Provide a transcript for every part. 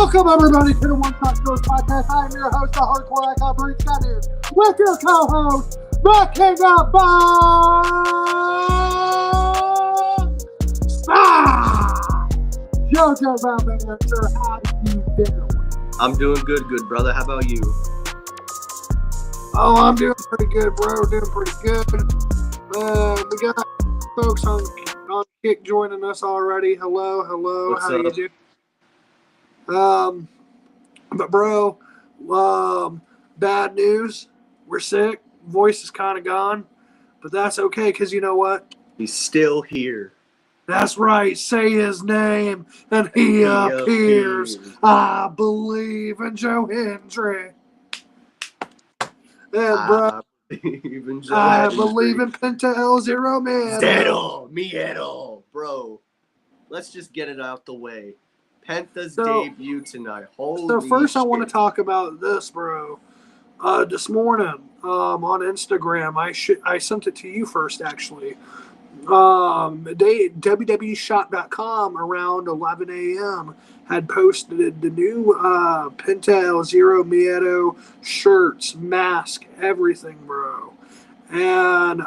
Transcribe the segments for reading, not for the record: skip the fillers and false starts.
Welcome, everybody, to the One Shot Shows podcast. I am your host, the Hardcore Icon, Bruce Gunnin, with your co-host, the King of Bombs, Jojo Bowman, sir. How you doing? I'm doing good, brother. How about you? Oh, I'm doing pretty good, bro. Doing pretty good. We got folks on Kick joining us already. Hello. What's How up? you doing? But bro, bad news. We're sick. Voice is kind of gone, but that's okay because you know what? He's still here. That's right. Say his name and he appears. I believe in Joe Hendry. And bro, I believe in Penta L0 man. Miedo, bro. Let's just get it out the way. Penta's debut tonight. Holy So first shit. I want to talk about this, bro. This morning on Instagram, I sent it to you first, actually. WWEshop.com around 11 a.m. had posted the new Penta L0 Miedo shirts, mask, everything, bro. And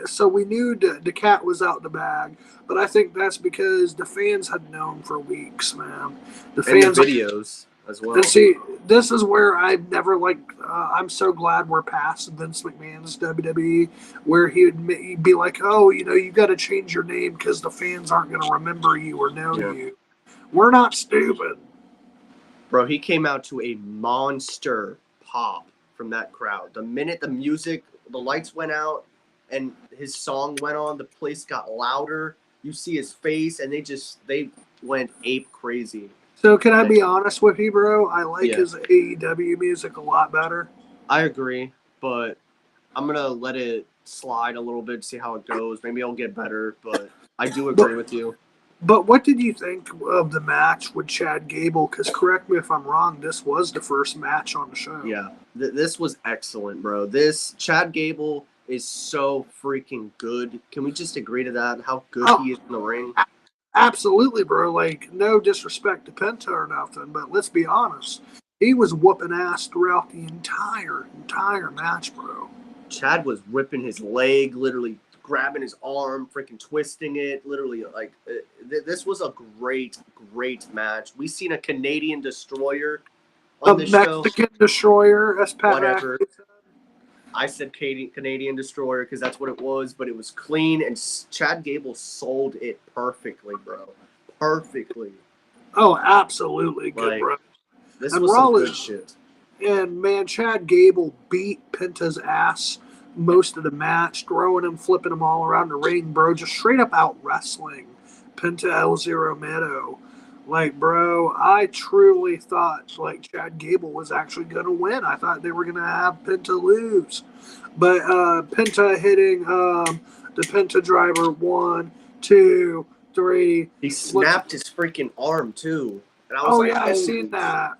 so we knew the cat was out the bag, but I think that's because the fans had known for weeks, man. The fans, and the videos as well. And see, this is where I've never I'm so glad we're past Vince McMahon's WWE, where he'd be like, oh, you got to change your name because the fans aren't going to remember you or know you. We're not stupid. Bro, he came out to a monster pop from that crowd. The minute the music, the lights went out and his song went on, the place got louder. You see his face, and they went ape crazy. So can I be honest with you, bro? I like his AEW music a lot better. I agree, but I'm going to let it slide a little bit, see how it goes. Maybe it'll get better, but I do agree with you. But what did you think of the match with Chad Gable? Because correct me if I'm wrong, this was the first match on the show. Yeah, this was excellent, bro. Chad Gable is so freaking good. Can we just agree to that? How good he is in the ring? Absolutely, bro. Like, no disrespect to Penta or nothing, but let's be honest. He was whooping ass throughout the entire match, bro. Chad was ripping his leg, literally grabbing his arm, freaking twisting it. Literally, this was a great match. We seen a Canadian destroyer on this show. A Mexican destroyer, as Pat whatever. I said Canadian destroyer because that's what it was, but it was clean, and Chad Gable sold it perfectly, bro. Perfectly. Oh, absolutely good, bro. This was some good shit. And, man, Chad Gable beat Penta's ass most of the match, throwing him, flipping him all around the ring, bro. Just straight up out wrestling Penta L0 Miedo. Like, bro, I truly thought, Chad Gable was actually going to win. I thought they were going to have Penta lose. But Penta hitting the Penta driver 1, 2, 3. He snapped his freaking arm, too. And I was I seen that.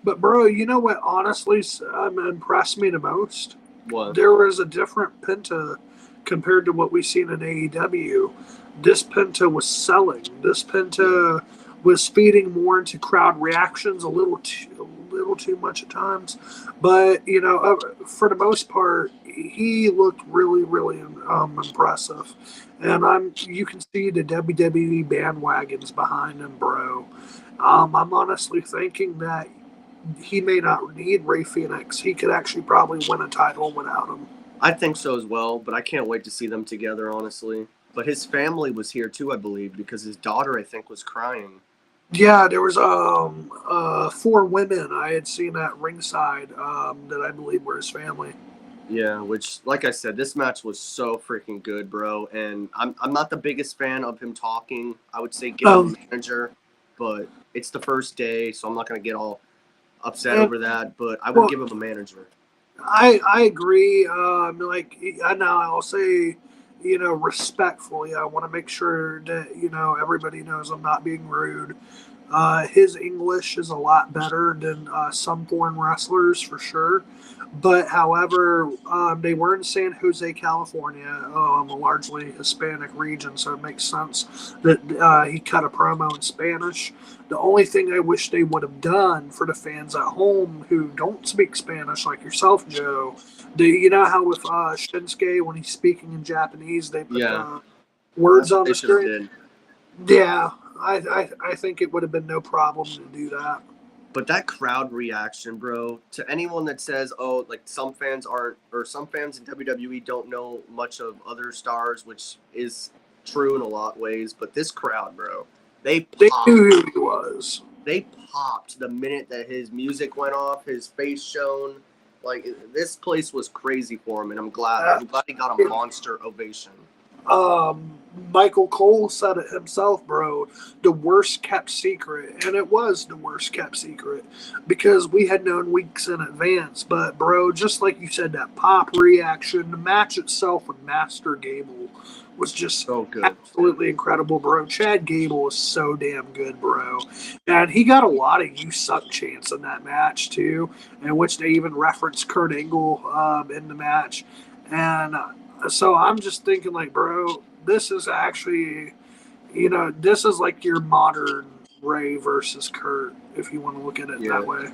But, bro, you know what honestly impressed me the most? What? There was a different Penta compared to what we've seen in AEW. This Penta was selling. This Penta was feeding more into crowd reactions a little too much at times. But, for the most part, he looked really, really impressive. And you can see the WWE bandwagons behind him, bro. I'm honestly thinking that he may not need Rey Fenix. He could actually probably win a title without him. I think so as well, but I can't wait to see them together, honestly. But his family was here too, I believe, because his daughter, I think, was crying. Yeah, there was 4 women I had seen at ringside that I believe were his family. Yeah, which, like I said, this match was so freaking good, bro. And I'm not the biggest fan of him talking. I would say get him a manager, but it's the first day, so I'm not going to get all upset over that. But I would give him a manager. I agree. I'll say, respectfully, I want to make sure that, everybody knows I'm not being rude. His English is a lot better than some foreign wrestlers for sure. But however, they were in San Jose, California, a largely Hispanic region, so it makes sense that he cut a promo in Spanish. The only thing I wish they would have done for the fans at home who don't speak Spanish, like yourself, Joe, you know how with Shinsuke, when he's speaking in Japanese, they put Yeah, words that's what on they the should have screen? did. Yeah, I think it would have been no problem to do that. But that crowd reaction, bro, to anyone that says, oh, like some fans aren't, or some fans in WWE don't know much of other stars, which is true in a lot of ways, but this crowd, bro, they They popped. knew who he was. They popped the minute that his music went off, his face shone. Like, this place was crazy for him, and I'm glad. Uh, I'm glad he got a monster ovation. Michael Cole said it himself, bro. The worst kept secret, and it was the worst kept secret because we had known weeks in advance. But, bro, just like you said, that pop reaction, the match itself with Master Gable was just So good. absolutely incredible, bro. Chad Gable was so damn good, bro. And he got a lot of "you suck" chants in that match, too, in which they even referenced Kurt Angle in the match. And so I'm just thinking, like, bro, this is actually, this is like your modern Ray versus Kurt, if you want to look at it Yeah. that way.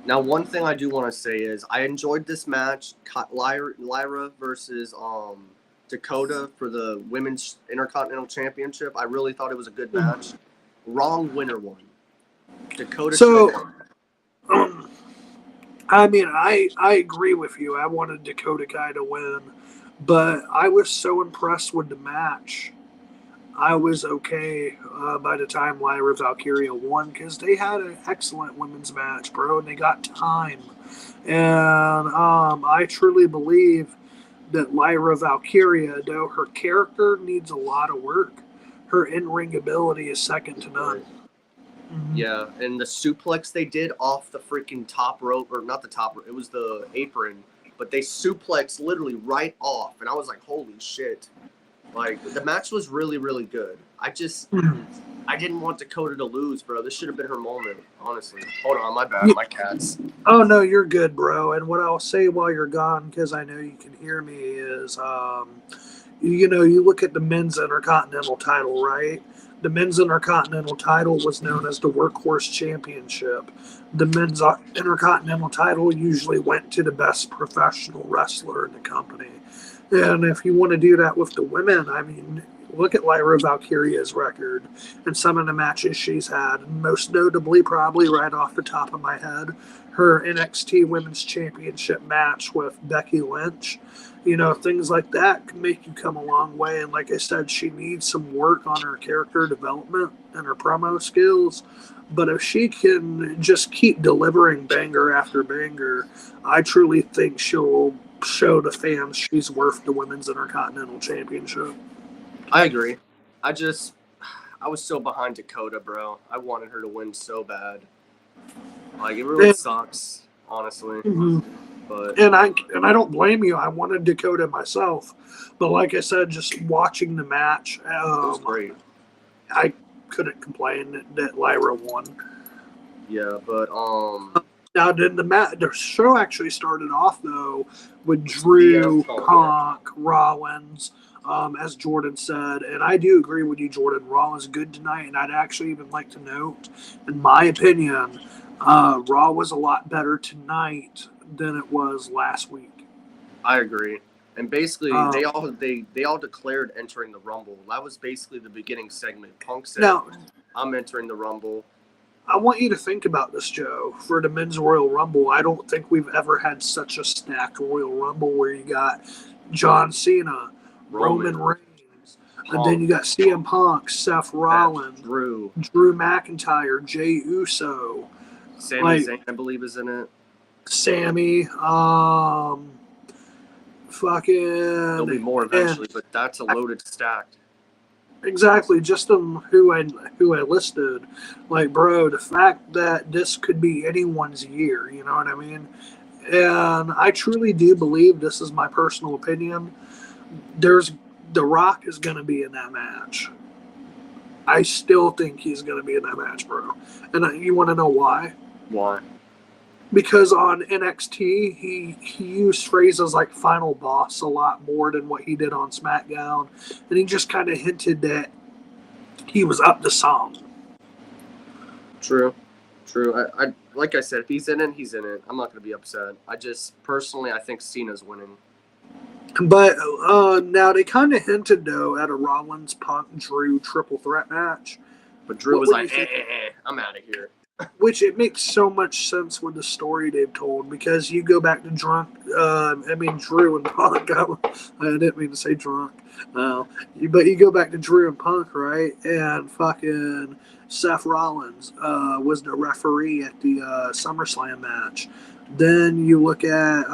Now, one thing I do want to say is I enjoyed this match, Lyra versus Dakota for the Women's Intercontinental Championship. I really thought it was a good match. Wrong winner won. Dakota. So, I mean, I agree with you. I wanted Dakota Kai to win, but I was so impressed with the match. I was okay by the time Lyra Valkyria won because they had an excellent women's match, bro, and they got time. And I truly believe that Lyra Valkyria, though her character needs a lot of work, her in-ring ability is second to none. Mm-hmm. Yeah, and the suplex they did off the freaking top rope, or not the top rope, it was the apron, but they suplexed literally right off, and I was like, holy shit. Like, the match was really, really good. I didn't want Dakota to lose, bro. This should have been her moment, honestly. Hold on, my bad, my cats. Oh, no, you're good, bro. And what I'll say while you're gone, because I know you can hear me, is, you look at the men's Intercontinental title, right? The men's Intercontinental title was known as the Workhorse Championship. The men's Intercontinental title usually went to the best professional wrestler in the company. And if you want to do that with the women, I mean, look at Lyra Valkyria's record and some of the matches she's had. Most notably, probably right off the top of my head, her NXT Women's Championship match with Becky Lynch. Things like that can make you come a long way. And like I said, she needs some work on her character development and her promo skills. But if she can just keep delivering banger after banger, I truly think she'll show the fans she's worth the Women's Intercontinental Championship. I agree. I was so behind Dakota, bro. I wanted her to win so bad. Like, it really sucks, honestly. Mm-hmm. But and I don't blame you. I wanted Dakota myself, but like I said, just watching the match, it was great. I couldn't complain that Lyra won. Yeah, but now then the show actually started off though with Drew, Punk, Rollins, as Jordan said, and I do agree with you, Jordan. Raw is good tonight, and I'd actually even like to note, in my opinion, Raw was a lot better tonight than it was last week. I agree. And basically, they all declared entering the Rumble. That was basically the beginning segment. Punk said, I'm entering the Rumble. I want you to think about this, Joe. For the Men's Royal Rumble, I don't think we've ever had such a stacked Royal Rumble where you got John Cena, Roman Reigns, and then you got CM Punk, Seth Rollins, Drew McIntyre, Jey Uso. Sami Zayn, I believe, is in it. Sammy, There'll be more eventually, but that's a loaded stack. Exactly, just who I listed. Like, bro, the fact that this could be anyone's year, you know what I mean? And I truly do believe, this is my personal opinion, The Rock is going to be in that match. I still think he's going to be in that match, bro. And you want to know why? Why? Because on NXT, he used phrases like "final boss" a lot more than what he did on SmackDown, and he just kind of hinted that he was up to some. True. I like I said, if he's in it, he's in it. I'm not going to be upset. I just personally, I think Cena's winning. But now they kind of hinted though at a Rollins Punk Drew triple threat match. But Drew was like, I'm out of here. Which it makes so much sense with the story they've told, because you go back to Drew and Punk. I didn't mean to say drunk. But you go back to Drew and Punk, right? And fucking Seth Rollins was the referee at the SummerSlam match. Then you look at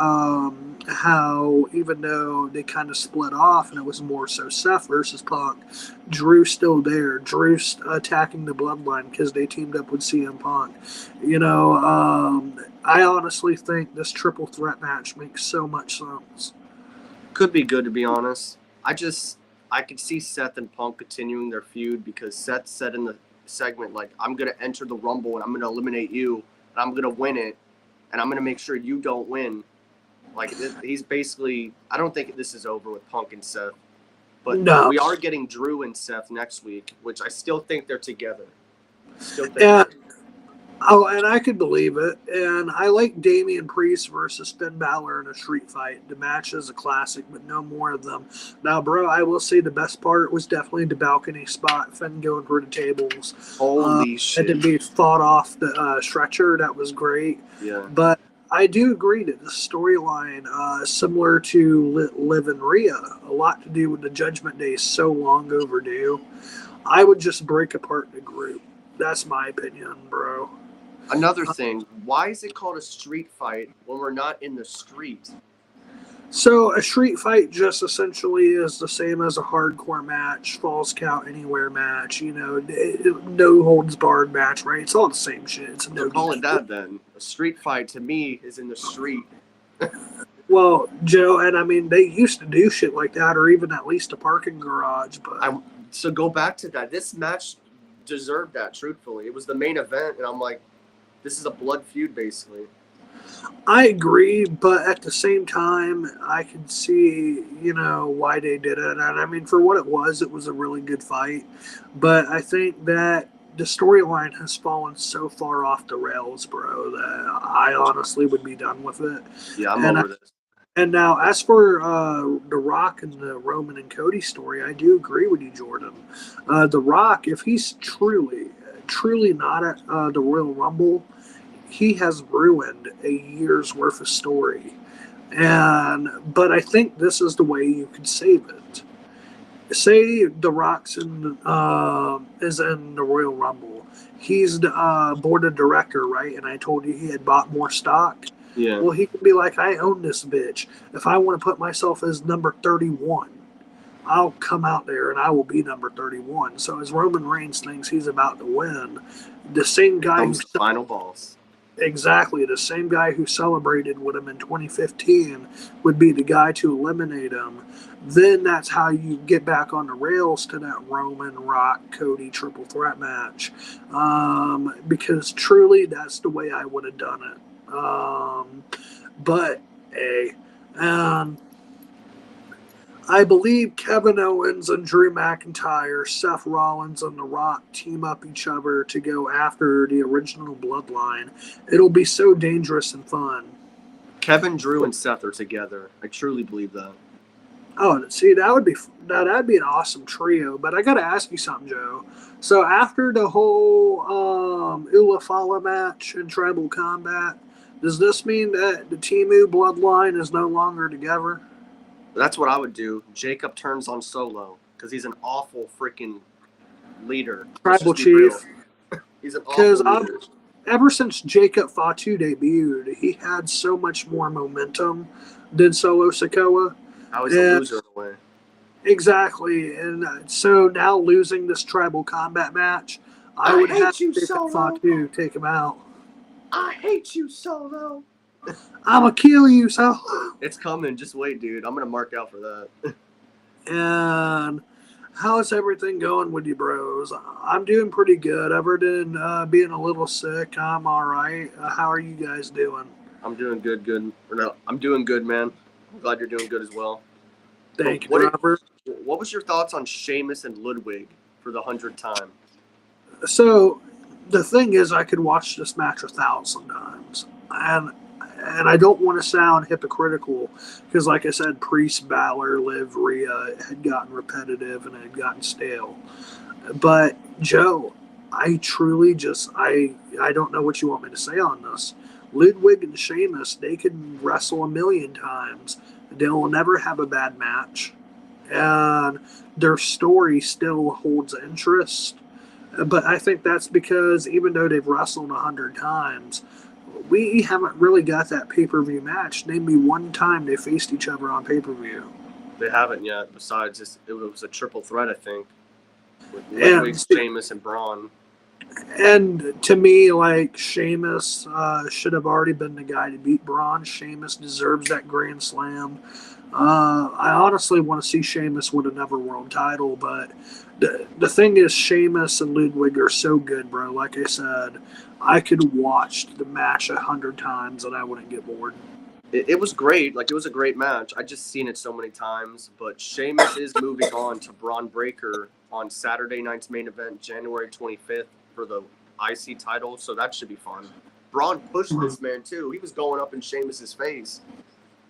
how, even though they kind of split off and it was more so Seth versus Punk, Drew's still there. Drew's attacking the Bloodline because they teamed up with CM Punk. I honestly think this triple threat match makes so much sense. Could be good, to be honest. I could see Seth and Punk continuing their feud, because Seth said in the segment, like, I'm going to enter the Rumble and I'm going to eliminate you and I'm going to win it and I'm going to make sure you don't win. Like, he's basically, I don't think this is over with Punk and Seth. But no. We are getting Drew and Seth next week, which I still think they're together. And I could believe it. And I like Damian Priest versus Finn Balor in a street fight. The match is a classic, but no more of them. Now, bro, I will say the best part was definitely the balcony spot, Finn going through the tables. Holy shit. And to be fought off the stretcher, that was great. Yeah. But I do agree that the storyline, similar to Liv and Rhea, a lot to do with the Judgment Day, so long overdue. I would just break apart the group. That's my opinion, bro. Another thing, why is it called a street fight when we're not in the street? So a street fight just essentially is the same as a hardcore match, falls count anywhere match, no holds barred match, right? It's all the same shit. It's no. Call it that then. A street fight to me is in the street. Well, Joe, and I mean, they used to do shit like that, or even at least a parking garage. But so go back to that. This match deserved that. Truthfully, it was the main event, and I'm like, this is a blood feud, basically. I agree, but at the same time, I can see, why they did it. And I mean, for what it was a really good fight. But I think that the storyline has fallen so far off the rails, bro, that I honestly would be done with it. Yeah, I'm over this. And now, as for The Rock and the Roman and Cody story, I do agree with you, Jordan. The Rock, if he's truly not at the Royal Rumble, he has ruined a year's worth of story. But I think this is the way you could save it. Say The Rock's is in the Royal Rumble. He's the board of director, right? And I told you he had bought more stock. Yeah. Well, he could be like, I own this bitch. If I want to put myself as number 31, I'll come out there and I will be number 31. So as Roman Reigns thinks he's about to win, the same guy who's the final boss. Exactly. The same guy who celebrated with him in 2015 would be the guy to eliminate him. Then that's how you get back on the rails to that Roman, Rock, Cody triple threat match. Because truly, that's the way I would have done it. I believe Kevin Owens and Drew McIntyre, Seth Rollins, and The Rock team up each other to go after the original Bloodline. It'll be so dangerous and fun. Kevin, Drew, and Seth are together. I truly believe that. Oh, see, that'd be an awesome trio. But I got to ask you something, Joe. So after the whole Ula Fala match and Tribal Combat, does this mean that the Temu Bloodline is no longer together? That's what I would do. Jacob turns on Solo because he's an awful freaking leader. Tribal chief. He's an awful leader. Ever since Jacob Fatu debuted, he had so much more momentum than Solo Sikoa. Now he's a loser in a way. Exactly. And so now losing this Tribal Combat match, I would have Jacob Fatu take him out. I hate you, Solo. I'ma kill you, Solo. It's coming. Just wait, dude. I'm gonna mark out for that. And How's everything going with you, bros? I'm doing pretty good. Other than being a little sick, I'm all right. How are you guys doing? I'm doing good, good. Or no, I'm doing good, man. I'm glad you're doing good as well. But Thank you, brother. what was your thoughts on Sheamus and Ludwig for the 100th time? So, the thing is, I could watch this match 1,000 times, and I don't want to sound hypocritical because, like I said, Priest, Balor, Liv, Rhea had gotten repetitive and had gotten stale. But Joe, I truly just I don't know what you want me to say on this. Ludwig and Sheamus, they can wrestle a million times. They'll never have a bad match. And their story still holds interest. But I think that's because even though they've wrestled 100 times, we haven't really got that pay-per-view match. Name me one time they faced each other on pay-per-view. They haven't yet. Besides, it was a triple threat, I think, with And Ludwig, Sheamus, and Braun. And to me, like Sheamus should have already been the guy to beat Braun. Sheamus deserves that Grand Slam. I honestly want to see Sheamus win another world title, but the thing is, Sheamus and Ludwig are so good, bro. Like I said, I could watch the match 100 times and I wouldn't get bored. It was great. Like, it was a great match. I just seen it so many times. But Sheamus is moving on to Braun Breaker on Saturday night's main event, January 25th, for the IC title. So that should be fun. Braun pushed this man, too. He was going up in Sheamus's face.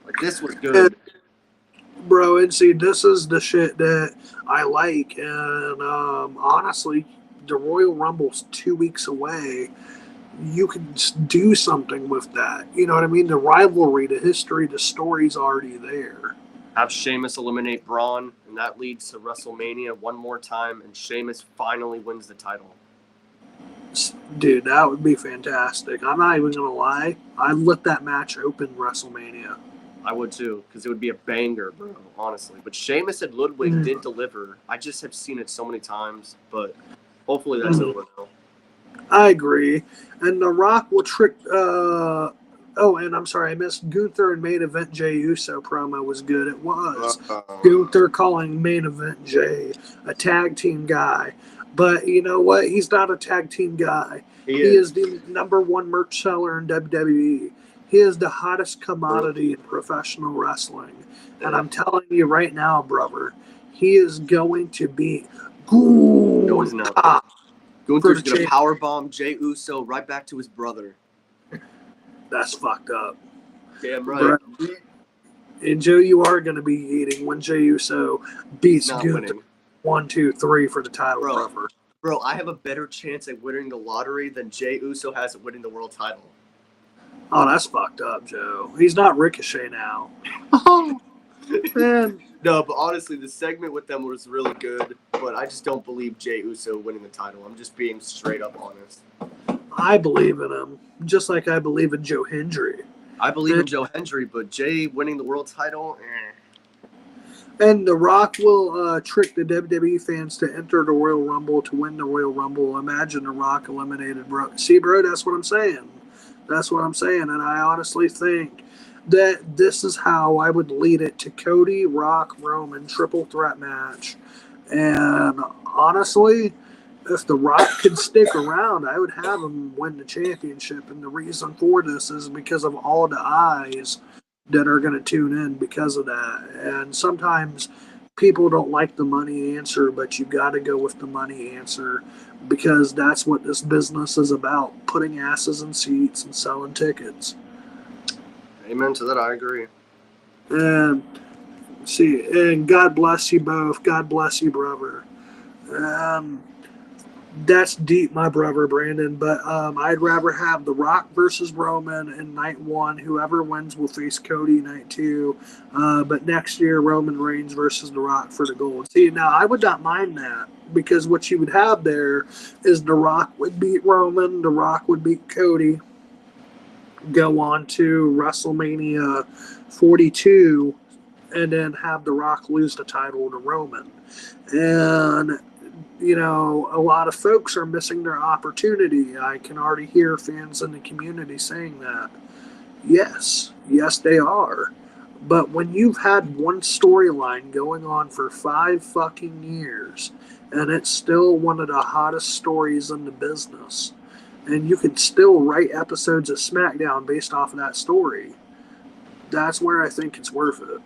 Like, this was good. Bro, and see, this is the shit that I like. And honestly, the Royal Rumble's 2 weeks away. You can do something with that. You know what I mean? The rivalry, the history, the story's already there. Have Sheamus eliminate Braun, and that leads to WrestleMania one more time, and Sheamus finally wins the title. Dude, that would be fantastic. I'm not even going to lie. I'd let that match open WrestleMania. I would too, because it would be a banger, bro, honestly. But Sheamus and Ludwig did deliver. I just have seen it so many times, but hopefully that's over now. I agree. And The Rock will trick. And I'm sorry, I missed Gunther and main event Jey Uso promo was good. It was. Gunther calling main event Jey a tag team guy. But you know what? He's not a tag team guy. He is the #1 merch seller in WWE. He is the hottest commodity in professional wrestling. And I'm telling you right now, brother, he is going to be good. No, he's not. Gunther's going to powerbomb Jey Uso right back to his brother. That's fucked up. Damn right. And Joe, you are going to be eating when Jey Uso beats Gunther 1, 2, 3 for the title. Bro, I have a better chance at winning the lottery than Jey Uso has at winning the world title. Oh, that's fucked up, Joe. He's not Ricochet now. Oh, man. No, but honestly, the segment with them was really good, but I just don't believe Jey Uso winning the title. I'm just being straight up honest. I believe in him, just like I believe in Joe Hendry. I believe in Joe Hendry, but Jey winning the world title, And The Rock will trick the WWE fans to enter the Royal Rumble to win the Royal Rumble. Imagine The Rock eliminated bro. See, bro, that's what I'm saying. That's what I'm saying. And I honestly think that this is how I would lead it to Cody, Rock, Roman, triple threat match. And honestly, if The Rock could stick around, I would have him win the championship. And the reason for this is because of all the eyes that are going to tune in because of that. And sometimes people don't like the money answer, but you got to go with the money answer because that's what this business is about, putting asses in seats and selling tickets. Amen to that. I agree. And God bless you both. God bless you, brother. That's deep, my brother Brandon. But I'd rather have The Rock versus Roman in night 1. Whoever wins will face Cody night 2. But next year, Roman Reigns versus The Rock for the gold. See, now I would not mind that because what you would have there is The Rock would beat Roman, The Rock would beat Cody, go on to WrestleMania 42, and then have The Rock lose the title to Roman. And you know, a lot of folks are missing their opportunity. I can already hear fans in the community saying that. Yes, they are. But when you've had one storyline going on for 5 fucking years, and it's still one of the hottest stories in the business, and you can still write episodes of SmackDown based off of that story, that's where I think it's worth it.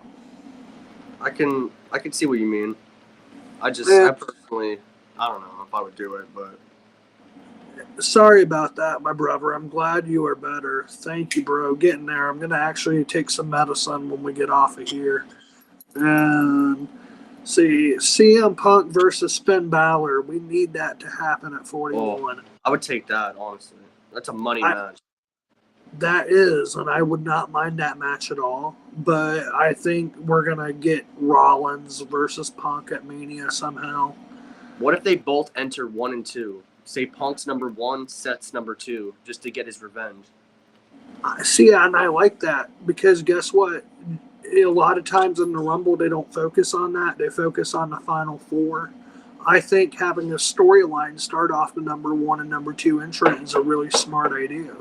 I can see what you mean. I And personally, I don't know if I would do it, but sorry about that, my brother. I'm glad you are better. Thank you, bro. Getting there. I'm gonna actually take some medicine when we get off of here. And see, CM Punk versus Finn Balor. We need that to happen at 41. I would take that, honestly. That's a money I, match. that is, and I would not mind that match at all. But I think we're gonna get Rollins versus Punk at Mania somehow. What if they both enter 1 and 2? Say Punk's number 1, Seth's number 2, just to get his revenge. See, and I like that because guess what? A lot of times in the Rumble, they don't focus on that. They focus on the final 4. I think having a storyline start off the number 1 and number 2 entrant is a really smart idea.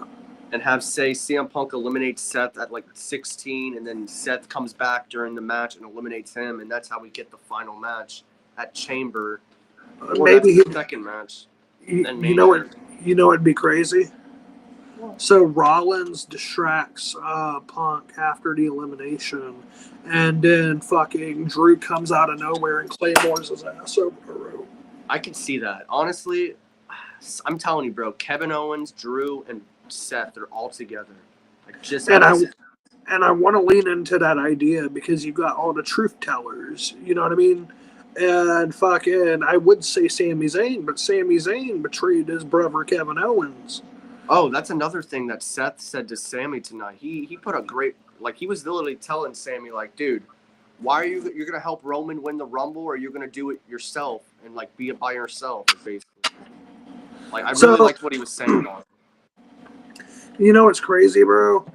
And have, say, CM Punk eliminates Seth at like 16, and then Seth comes back during the match and eliminates him, and that's how we get the final match at Chamber. Or Maybe the second match. You know what? You know it'd be crazy. So Rollins distracts Punk after the elimination, and then fucking Drew comes out of nowhere and claymores his ass over the rope. I can see that. Honestly, I'm telling you, bro. Kevin Owens, Drew, and Seth, they're all together. And I want to lean into that idea because you've got all the truth tellers. You know what I mean? And fucking, I would say Sami Zayn, but Sami Zayn betrayed his brother Kevin Owens. Oh, that's another thing that Seth said to Sami tonight. He put a great, like, he was literally telling Sami, like, dude, why are you're gonna help Roman win the Rumble, or are you gonna do it yourself and like be it by yourself, basically? Like, I really liked what he was saying on it. You know what's crazy, bro?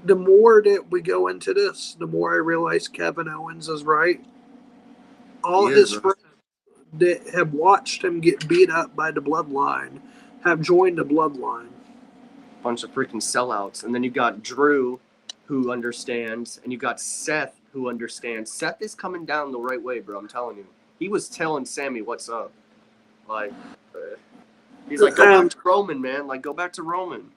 The more that we go into this, the more I realize Kevin Owens is right. All his friends that have watched him get beat up by the Bloodline have joined the Bloodline. Bunch of freaking sellouts. And then you got Drew, who understands, and you got Seth, who understands. Seth is coming down the right way, bro. I'm telling you. He was telling Sami what's up. Like, he's like, go back to Roman, man. Like, go back to Roman.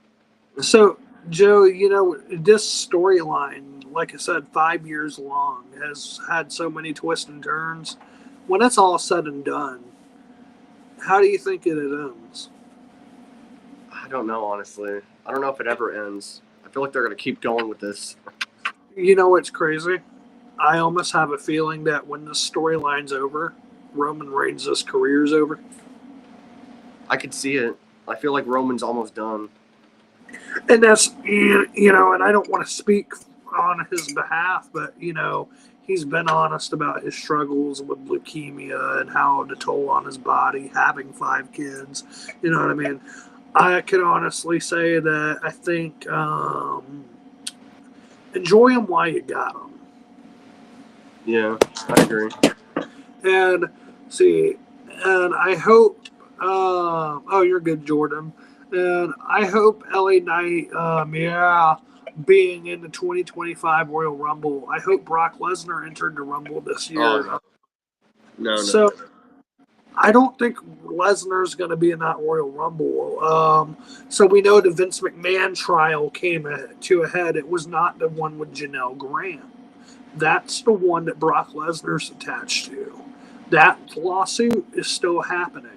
So, Joe, you know, this storyline, like I said, 5 years long, has had so many twists and turns. When it's all said and done, how do you think it ends? I don't know, honestly. I don't know if it ever ends. I feel like they're going to keep going with this. You know what's crazy? I almost have a feeling that when this storyline's over, Roman Reigns' career's over. I could see it. I feel like Roman's almost done. And that's, you know, and I don't want to speak on his behalf, but, you know, he's been honest about his struggles with leukemia and how the toll on his body, having 5 kids. You know what I mean? I can honestly say that I think enjoy him while you got him. Yeah, I agree. And see, and I hope, oh, you're good, Jordan. And I hope LA Knight, being in the 2025 Royal Rumble, I hope Brock Lesnar entered the Rumble this year. Oh, no. So I don't think Lesnar's going to be in that Royal Rumble. So we know the Vince McMahon trial came to a head. It was not the one with Janelle Grant. That's the one that Brock Lesnar's attached to. That lawsuit is still happening.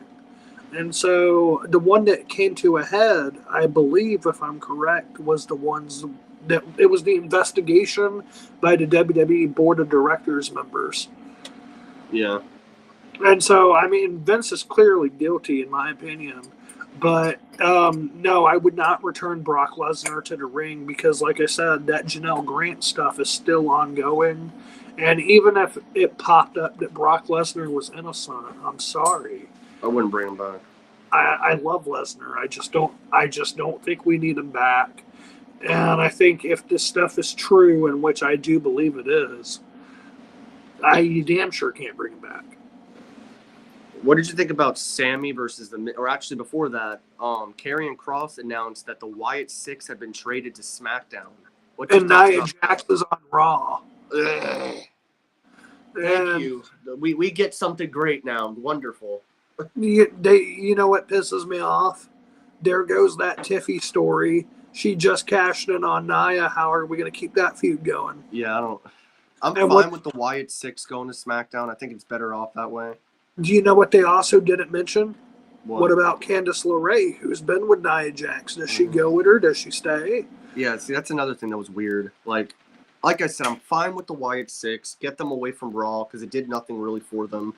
And so the one that came to a head, I believe, if I'm correct, was the ones that it was the investigation by the WWE Board of Directors members. Yeah. And so, I mean, Vince is clearly guilty, in my opinion. But no, I would not return Brock Lesnar to the ring because, like I said, that Janelle Grant stuff is still ongoing. And even if it popped up that Brock Lesnar was innocent, I'm sorry. I wouldn't bring him back. I love Lesnar. I just don't think we need him back. And I think if this stuff is true, and which I do believe it is, you damn sure can't bring him back. What did you think about Sami versus or actually before that, Karrion Kross announced that the Wyatt Six had been traded to SmackDown. What's your And thoughts Nia about Jax is on Raw. that? Thank And you. We get something great now. Wonderful. you know what pisses me off? There goes that Tiffy story. She just cashed in on Nia. How are we going to keep that feud going? Yeah, I don't. I'm And fine what with the Wyatt Six going to SmackDown. I think it's better off that way. do you know what they also didn't mention? What What? about Candice LeRae, who's been with Nia Jax? Does she Mhm. go with her? Does she stay? Yeah, see, that's another thing that was weird. Like I said, I'm fine with the Wyatt Six. Get them away from Raw because it did nothing really for them.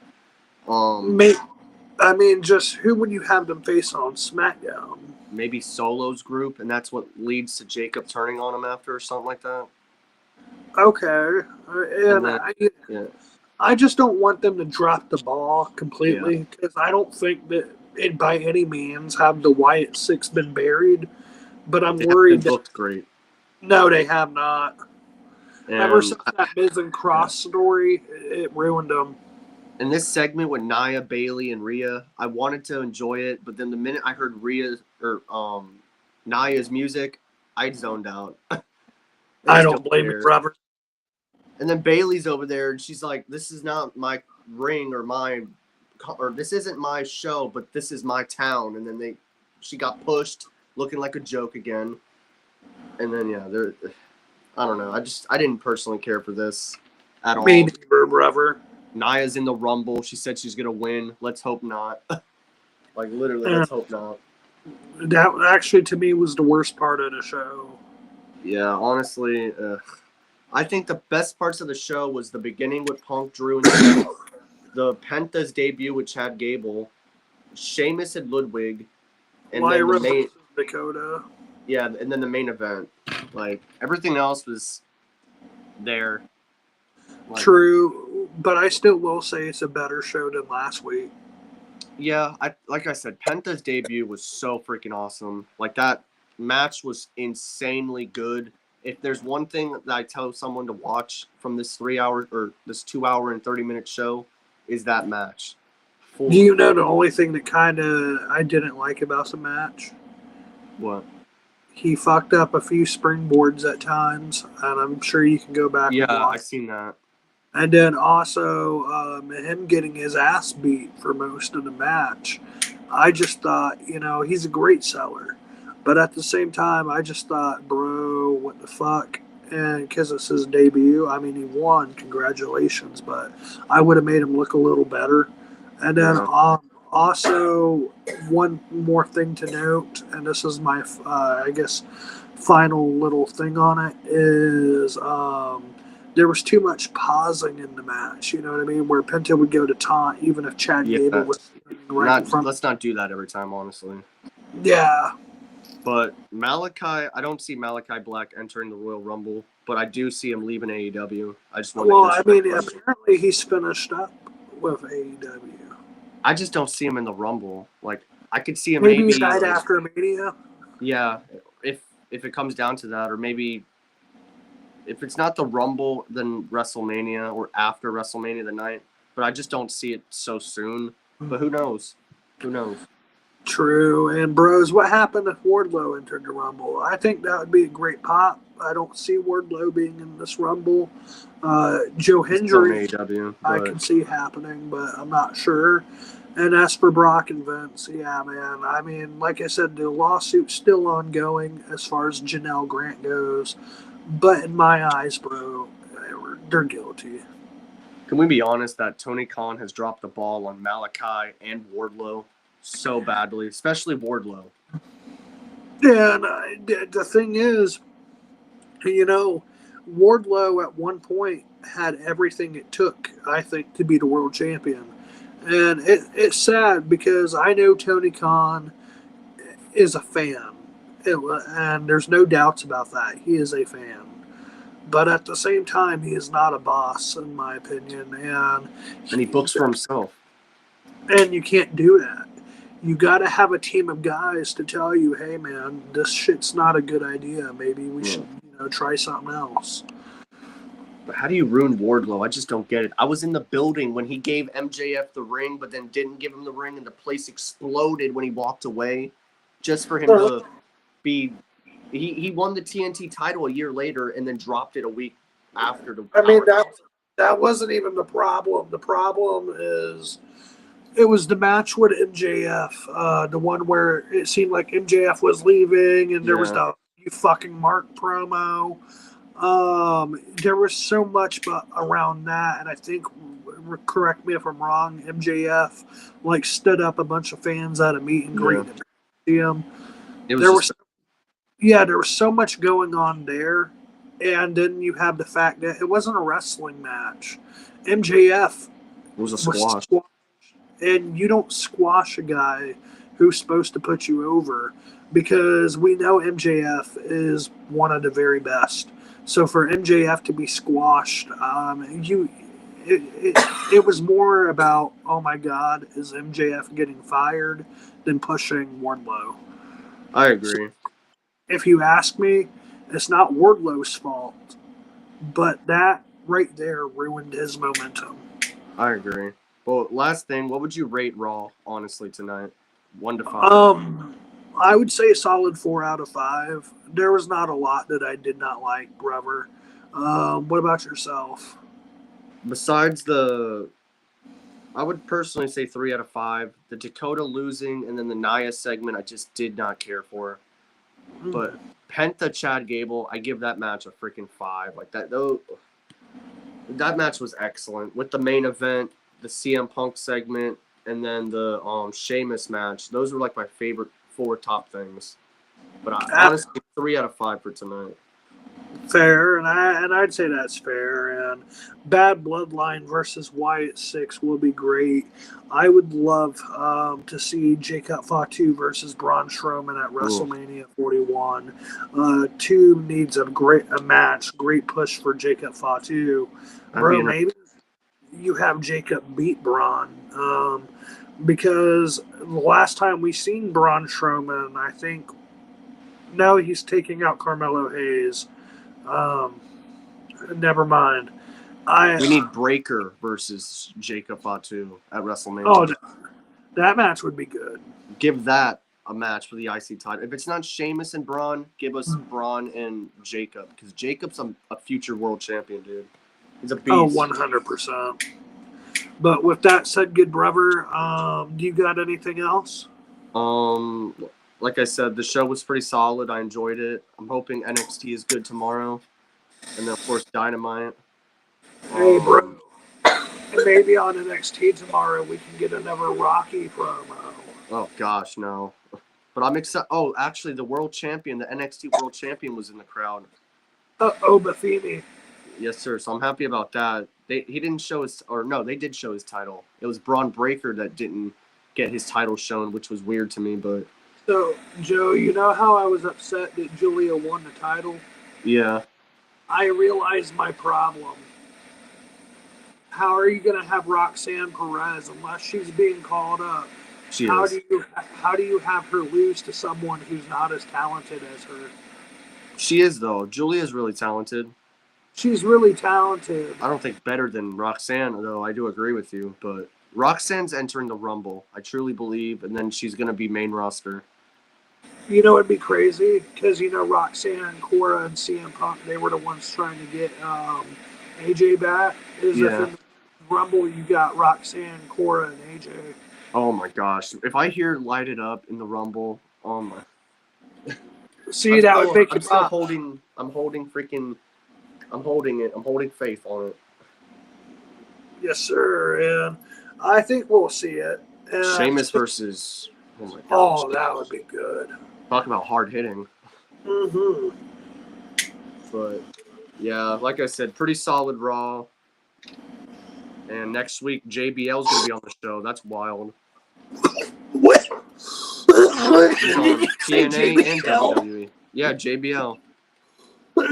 I mean, just who would you have them face on SmackDown? Maybe Solo's group, and that's what leads to Jacob turning on him after or something like that. Okay, And and then, yeah, I just don't want them to drop the ball yeah, completely because I don't think that it by any means have the Wyatt Six been buried. But I'm they haven't been worried that booked great. no, they have not. Ever And since that Miz and yeah. Cross story, it ruined them. In this segment with Nia, Bailey, and Rhea, I wanted to enjoy it, but then the minute I heard Nia's music, I zoned out. I I just don't don't blame you, care. Robert. And then Bailey's over there, and she's like, "This is not my ring or this isn't my show, but this is my town." And then she got pushed, looking like a joke again. And then I don't know. I didn't personally care for this at all. Me neither, brother. Nia's in the Rumble. She said she's gonna win. Let's hope not. Like literally, let's hope not. That actually, to me, was the worst part of the show. Yeah, honestly, I think the best parts of the show was the beginning with Punk, Drew, and Seth, the Penta's debut with Chad Gable, Sheamus and Ludwig, and then Lyra the main, versus Dakota. yeah, and then the main event. Like everything else was there. Like, True, but I still will say it's a better show than last week. yeah, like I said, Penta's debut was so freaking awesome. Like that match was insanely good. If there's one thing that I tell someone to watch from this 3 hour or this 2 hour and 30 minute show, is that match. Do you know the only thing that kind of I didn't like about the match? What? He fucked up a few springboards at times, and I'm sure you can go back Yeah, and watch. I seen that. And then also him getting his ass beat for most of the match. I just thought, he's a great seller. But at the same time, I just thought, bro, what the fuck? And because it's his debut, I mean, he won. Congratulations. But I would have made him look a little better. And then also, one more thing to note, and this is my, I guess, final little thing on it, is there was too much pausing in the match. You know what I mean? Where Penta would go to taunt even if Chad Gable was right in front. Let's not do that every time, honestly. Yeah. But Malachi, I don't see Malachi Black entering the Royal Rumble, but I do see him leaving AEW. I just want Well, I mean, apparently he's finished up with AEW. I just don't see him in the Rumble. Like I could see him maybe right after Mania. Yeah, if it comes down to that, or maybe if it's not the Rumble, then WrestleMania or after WrestleMania the night. But I just don't see it so soon. But who knows? Who knows? True. And bros, what happened if Wardlow entered the Rumble? I think that would be a great pop. I don't see Wardlow being in this Rumble. Joe Hendry, I can see happening, but I'm not sure. And as for Brock and Vince, yeah, man. I mean, like I said, the lawsuit's still ongoing as far as Janelle Grant goes. But in my eyes, bro, they're guilty. Can we be honest that Tony Khan has dropped the ball on Malachi and Wardlow so badly, especially Wardlow? Yeah, and the thing is, Wardlow at one point had everything it took, I think, to be the world champion. And it's sad because I know Tony Khan is a fan. And there's no doubts about that. He is a fan. But at the same time, he is not a boss, in my opinion. And he books for himself. And you can't do that. You got to have a team of guys to tell you, hey, man, this shit's not a good idea. Maybe we should, try something else. But how do you ruin Wardlow? I just don't get it. I was in the building when he gave MJF the ring, but then didn't give him the ring, and the place exploded when he walked away, just for him to be He won the TNT title a year later and then dropped it a week after the I mean, power. that wasn't even the problem. The problem is it was the match with MJF, the one where it seemed like MJF was leaving, and there was Yeah. the "you fucking Mark" promo. There was so much around that, and I think, correct me if I'm wrong, MJF like stood up a bunch of fans at a meet and greet Yeah. at the museum. It was There just was, yeah, there was so much going on there, and then you have the fact that it wasn't a wrestling match. MJF it was a was squash. squashed, and you don't squash a guy who's supposed to put you over, because we know MJF is one of the very best. So for MJF to be squashed, it was more about, oh my God, is MJF getting fired than pushing Wardlow. I So agree. if you ask me, it's not Wardlow's fault, but that right there ruined his momentum. I agree. Well, last thing, what would you rate Raw, honestly, tonight? 1 to 5. I would say a solid 4 out of 5. There was not a lot that I did not like, brother. What about yourself? Besides I would personally say 3 out of 5. The Dakota losing and then the Nia segment, I just did not care for. But Penta Chad Gable, I give that match a freaking 5. Like that, though. That match was excellent with the main event, the CM Punk segment, and then the Sheamus match. Those were like my favorite 4 top things. But honestly, 3 out of 5 for tonight. Fair, and I'd say that's fair. And Bad Bloodline versus Wyatt Six will be great. I would love to see Jacob Fatu versus Braun Strowman at WrestleMania 41. Two needs a match, great push for Jacob Fatu. Bro, maybe you have Jacob beat Braun. Because the last time we seen Braun Strowman, I think now he's taking out Carmelo Hayes. Never mind. We need Breaker versus Jacob Fatu at WrestleMania. Oh, that match would be good. Give that a match for the IC title. If it's not Sheamus and Braun, give us Braun and Jacob, because Jacob's a future world champion, dude. He's a beast. Oh, 100%. But with that said, good brother, do you got anything else? Like I said, the show was pretty solid. I enjoyed it. I'm hoping NXT is good tomorrow. And then, of course, Dynamite. Hey, bro. Maybe on NXT tomorrow we can get another Rocky promo. Oh, gosh, no. But I'm excited. Oh, actually, the world champion, the NXT world champion was in the crowd. Bafini. Yes, sir. So I'm happy about that. He didn't show his, or no, they did show his title. It was Braun Breaker that didn't get his title shown, which was weird to me, but. So, Joe, you know how I was upset that Julia won the title? Yeah. I realized my problem. How are you going to have Roxanne Perez unless she's being called up? How do you have her lose to someone who's not as talented as her? She is, though. Julia's really talented. She's really talented. I don't think better than Roxanne, though. I do agree with you, but Roxanne's entering the Rumble. I truly believe, and then she's going to be main roster. You know, it'd be crazy because, you know, Roxanne, Cora, and CM Punk, they were the ones trying to get AJ back. If in the Rumble you got Roxanne, Cora, and AJ. Oh my gosh! If I hear "Light It Up" in the Rumble, oh my! See, that would make it. I'm holding it. I'm holding faith on it. Yes, sir. And I think we'll see it. Sheamus versus. Oh my gosh! Oh, that would be good. Talk about hard hitting. Mm-hmm. But yeah, like I said, pretty solid Raw. And next week, JBL's going to be on the show. That's wild. What? He's on TNA and WWE. Yeah, JBL. What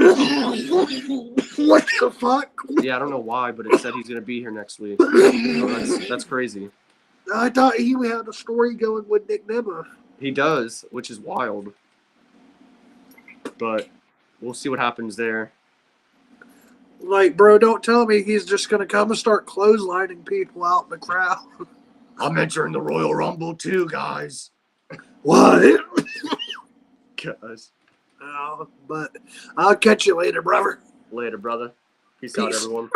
the fuck? Yeah, I don't know why, but it said he's going to be here next week. So that's crazy. I thought he had a story going with Nick Nemeth. He does, which is wild. But we'll see what happens there. Like, bro, don't tell me he's just going to come and start clotheslining people out in the crowd. I'm entering the Royal Rumble too, guys. What? Guys. But I'll catch you later, brother. Later, brother. Peace out, Peace. everyone.